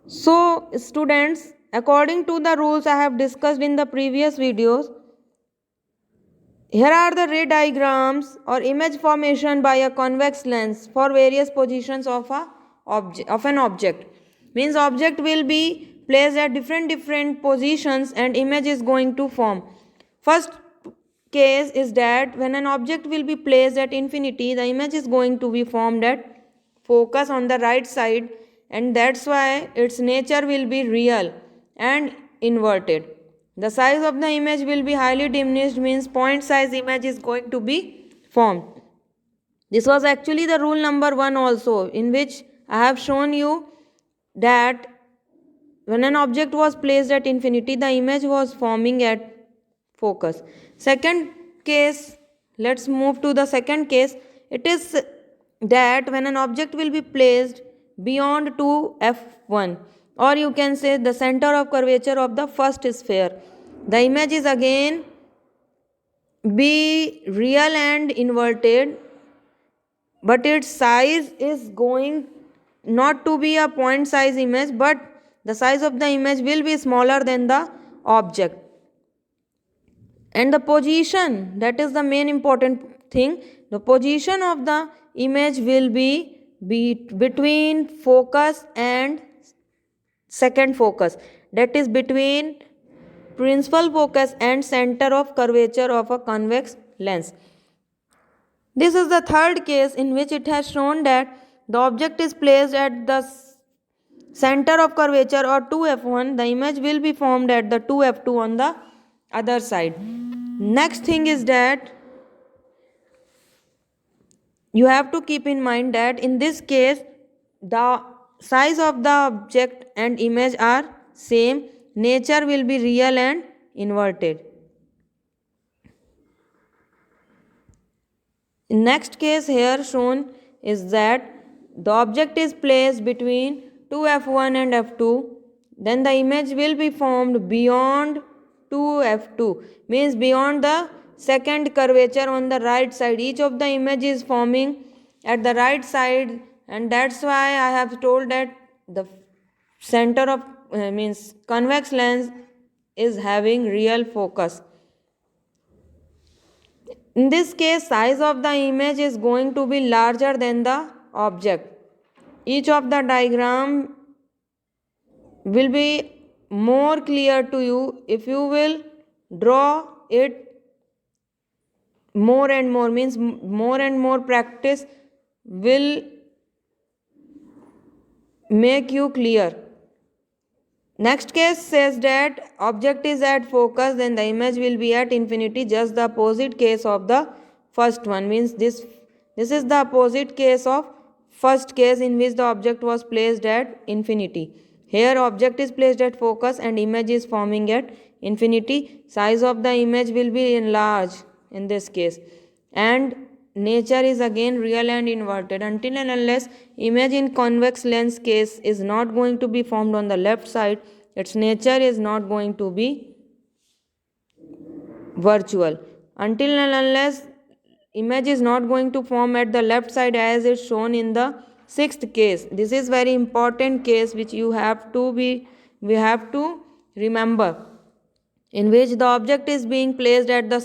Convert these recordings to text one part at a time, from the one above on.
So, students, according to the rules I have discussed in the previous videos, here are the ray diagrams or image formation by a convex lens for various positions of an object. Means object will be placed at different positions and image is going to form. First case is that when an object will be placed at infinity, the image is going to be formed at focus on the right side, and that's why its nature will be real and inverted. The size of the image will be highly diminished, means point size image is going to be formed. This was actually the rule number 1 also, in which I have shown you that when an object was placed at infinity, the image was forming at focus. Second case, let's move to the second case. It is that when an object will be placed beyond 2f1, or you can say the center of curvature of the first sphere, the image is again be real and inverted, but its size is going not to be a point size image, but the size of the image will be smaller than the object. And the position, that is the main important thing, the position of the image will be between focus and second focus, that is between principal focus and center of curvature of a convex lens. This is the third case in which it has shown that the object is placed at the center of curvature or 2f1, the image will be formed at the 2f2 on the other side. Next thing is that you have to keep in mind that in this case the size of the object and image are same, nature will be real and inverted. Next case here shown is that the object is placed between 2f1 and f2, then the image will be formed beyond 2f2, means beyond the second curvature on the right side. Each of the image is forming at the right side, and that's why I have told that the center of means convex lens is having real focus. In this case, size of the image is going to be larger than the object. Each of the diagram will be more clear to you if you will draw it more and more, means more and more practice will make you clear. Next case says that object is at focus, then the image will be at infinity, just the opposite case of the first one, means this is the opposite case of first case in which the object was placed at infinity. Here object is placed at focus and image is forming at infinity. Size of the image will be enlarged in this case, and nature is again real and inverted until and unless image in convex lens case is not going to be formed on the left side, its nature is not going to be virtual. Until and unless image is not going to form at the left side as is shown in the sixth case. This is very important case which we have to remember, in which the object is being placed at the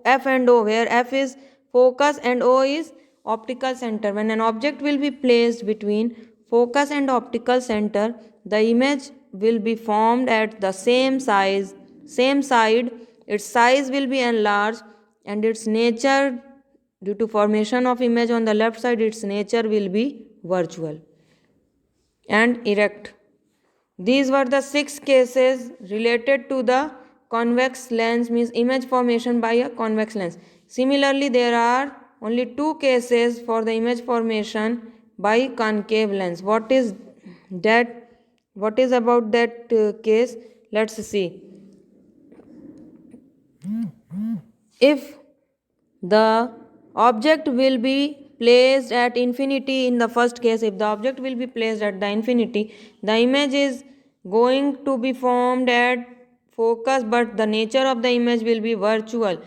f and o, where f is focus and o is optical center. When an object will be placed between focus and optical center, the image will be formed at the same side, its size will be enlarged, and its nature, due to formation of image on the left side, its nature will be virtual and erect. These were the 6 cases related to the convex lens, means image formation by a convex lens. Similarly, there are only 2 cases for the image formation by concave lens. What is about that case? Let's see. If the object will be placed at infinity in the first case, if the object will be placed at the infinity, the image is going to be formed at focus, but the nature of the image will be virtual.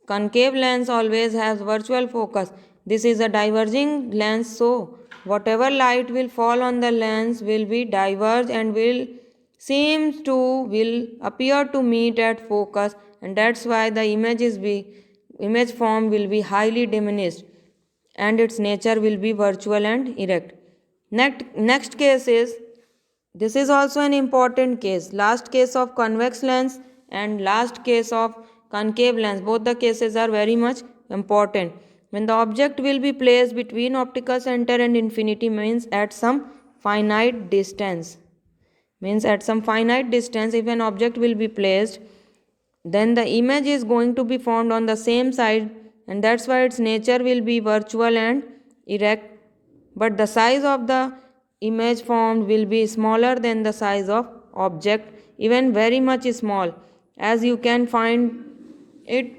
Concave lens always has virtual focus. This is a diverging lens, so whatever light will fall on the lens will be diverged and will appear to meet at focus, and that's why the image form will be highly diminished and its nature will be virtual and erect. Next case is, this is also an important case, last case of convex lens and last case of concave lens. Both the cases are very much important. When the object will be placed between optical center and infinity, means at some finite distance. If an object will be placed, then the image is going to be formed on the same side, and that's why its nature will be virtual and erect, but the size of the image formed will be smaller than the size of object, even very much small, as you can find it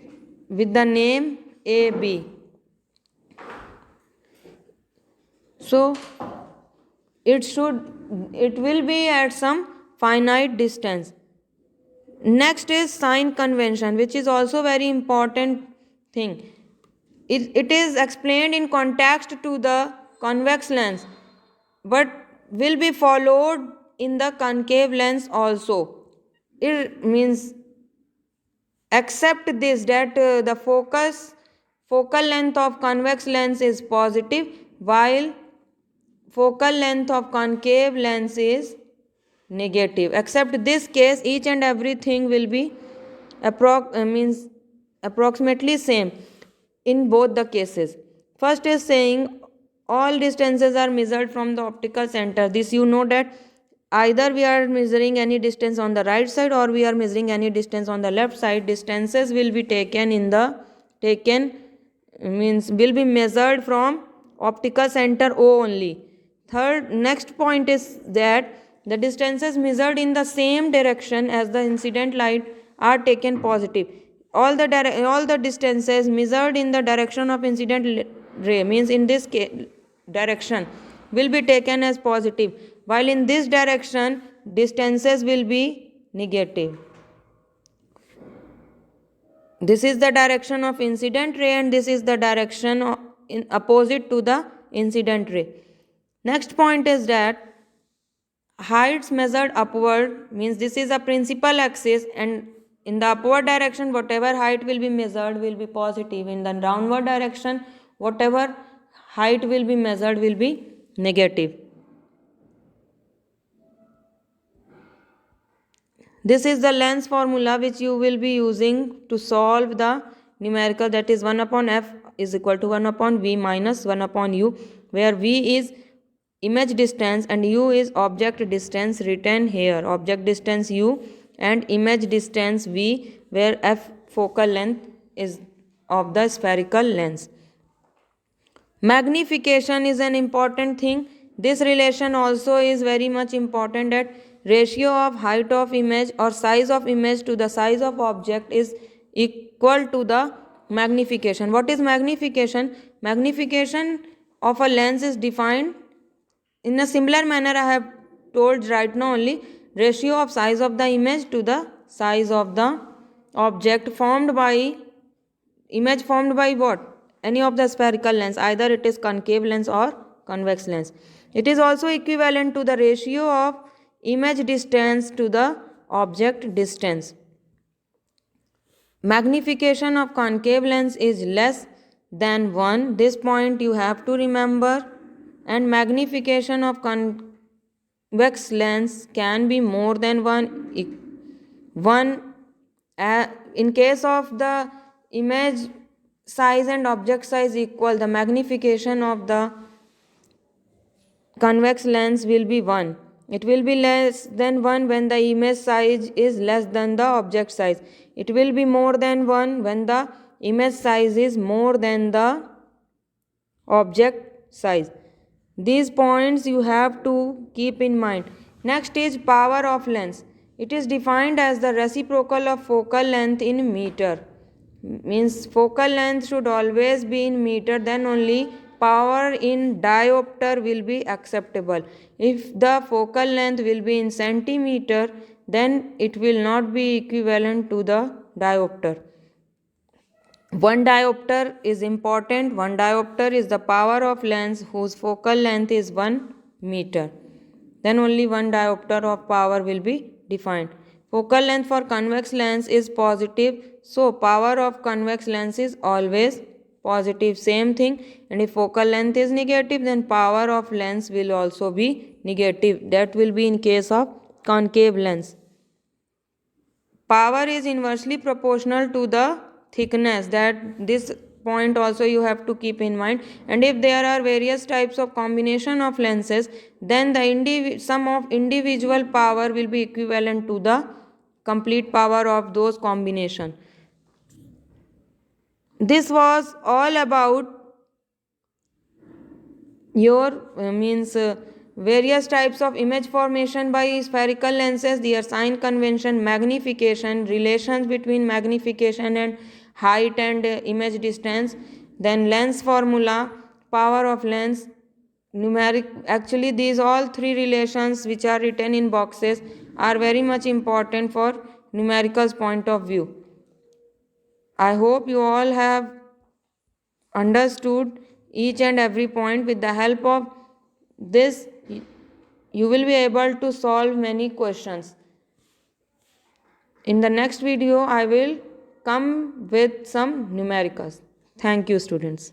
with the name AB. So it will be at some finite distance. Next is sign convention, which is also very important thing. It is explained in context to the convex lens, but will be followed in the concave lens also. It means, except this, that the focal length of convex lens is positive, while focal length of concave lens is negative. Except this case, each and everything will be approximately same in both the cases. First is saying all distances are measured from the optical center. This you know that either we are measuring any distance on the right side or we are measuring any distance on the left side, distances will be will be measured from optical center O only. Next point is that the distances measured in the same direction as the incident light are taken positive. All the distances measured in the direction of incident ray, means in this direction, will be taken as positive, while in this direction distances will be negative. This is the direction of incident ray and this is the direction opposite to the incident ray. Next point is that heights measured upward, means this is a principal axis, and in the upward direction whatever height will be measured will be positive. In the downward direction whatever height will be measured will be negative. This is the lens formula which you will be using to solve the numerical, that is 1 upon f is equal to 1 upon v minus 1 upon u, where v is image distance and u is object distance written here. Object distance u and image distance v, where f focal length is of the spherical lens. Magnification is an important thing. This relation also is very much important, that ratio of height of image or size of image to the size of object is equal to the magnification. What is magnification? Magnification of a lens is defined in a similar manner I have told right now only. Ratio of size of the image to the size of the object formed by what? Any of the spherical lens, either it is concave lens or convex lens. It is also equivalent to the ratio of image distance to the object distance. Magnification of concave lens is less than 1. This point you have to remember. And magnification of convex lens can be more than 1. In case of the image size and object size equal, the magnification of the convex lens will be 1. It will be less than 1 when the image size is less than the object size. It will be more than 1 when the image size is more than the object size. These points you have to keep in mind. Next is power of lens. It is defined as the reciprocal of focal length in meter. Means focal length should always be in meter, then only power in diopter will be acceptable. If the focal length will be in centimeter, then it will not be equivalent to the diopter. 1 diopter is important. 1 diopter is the power of lens whose focal length is 1 meter. Then only 1 diopter of power will be defined. Focal length for convex lens is positive. So power of convex lens is always positive. Same thing. And if focal length is negative, then power of lens will also be negative. That will be in case of concave lens. Power is inversely proportional to the thickness. That this point also you have to keep in mind. And if there are various types of combination of lenses, then the sum of individual power will be equivalent to the complete power of those combination. This was all about your various types of image formation by spherical lenses, their sign convention, magnification, relations between magnification and height and image distance, then lens formula, power of lens, numeric. Actually these all three relations which are written in boxes are very much important for numericals point of view. I hope you all have understood each and every point. With the help of this, you will be able to solve many questions. In the next video, I will come with some numericals. Thank you, students.